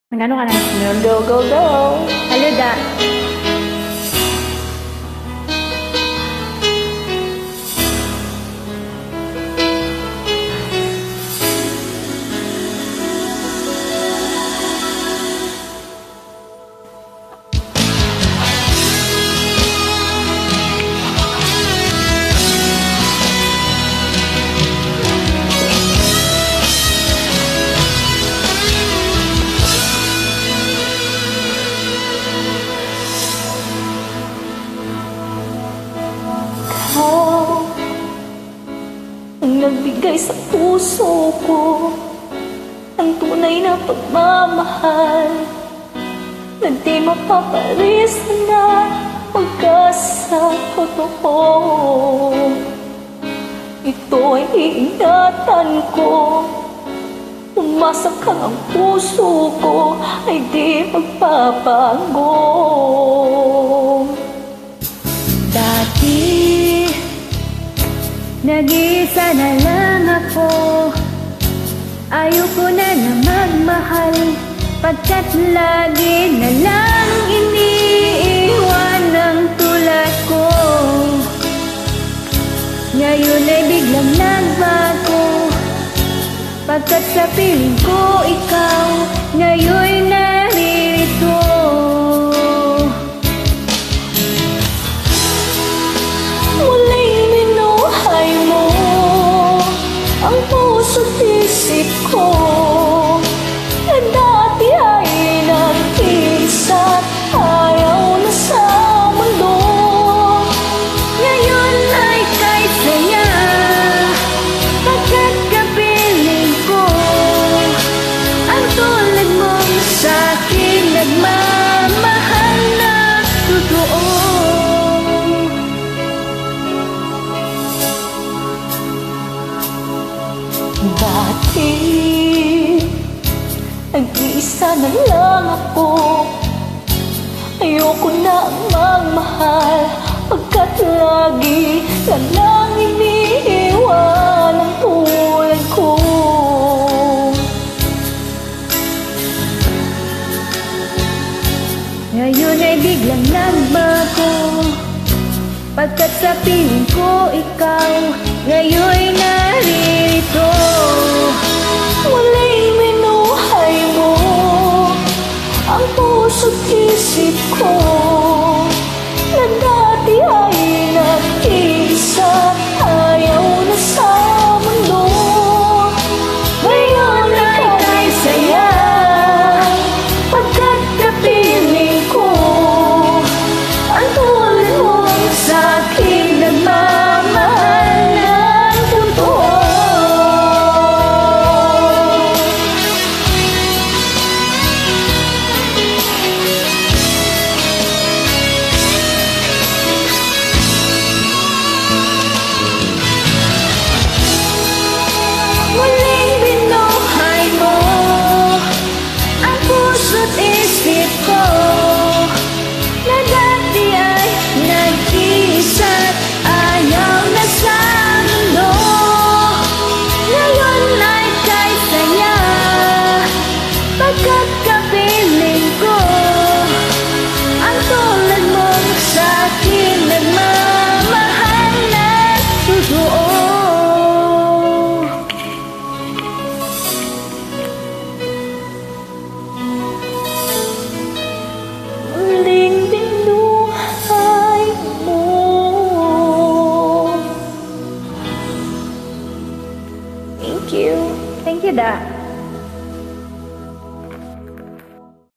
Magkano ka na? Go, go, go! Halo da. Ang nagbigay sa puso ko ng tunay na pagmamahal na di mapaparis na pagkasa totoo. Ito ay iingatan ko, umasa ka ang puso ko ay di magpapago. Dati nag-iisa na lang ako. Ayoko na magmahal, pagkat lagi na lang iniiwan ng tulad ko. Ngayon ay biglang nagbago, pagkat sa piling ko ikaw ngayon naririto. Muling minuhay mo ang puso't isip ko na dati ay nag-iisa, ayaw na sa mundo. Ngayon ay kay saya, pagkat kapiling ko ang tulad mong sa'kin nagmamahal na totoo. Dati nag-iisa na lang ako, ayoko na magmahal, pagkat lagi na lang iniiwan ang tulad ko. Ngayon ay biglang nagbago, pagkat sa piling ko ikaw ngayon naririto. Muling minuhay mo ang puso't isip ko na dati ay nag-iisa, ayaw na sa mundo. Ngayon ay kay saya, pagkat kapiling ko ang tulad mong sa'kin nagmamahal ng totoo. Muling binuhay mo ang puso't isip ko na dati ay nag-iisa't ayaw na sa mundo. Ngayon ay kay saya, pagkat kapiling ko ang tulad mong sa'kin nagmamahal na totoo. Muling binuhay mo. Thank you. Thank you, Da.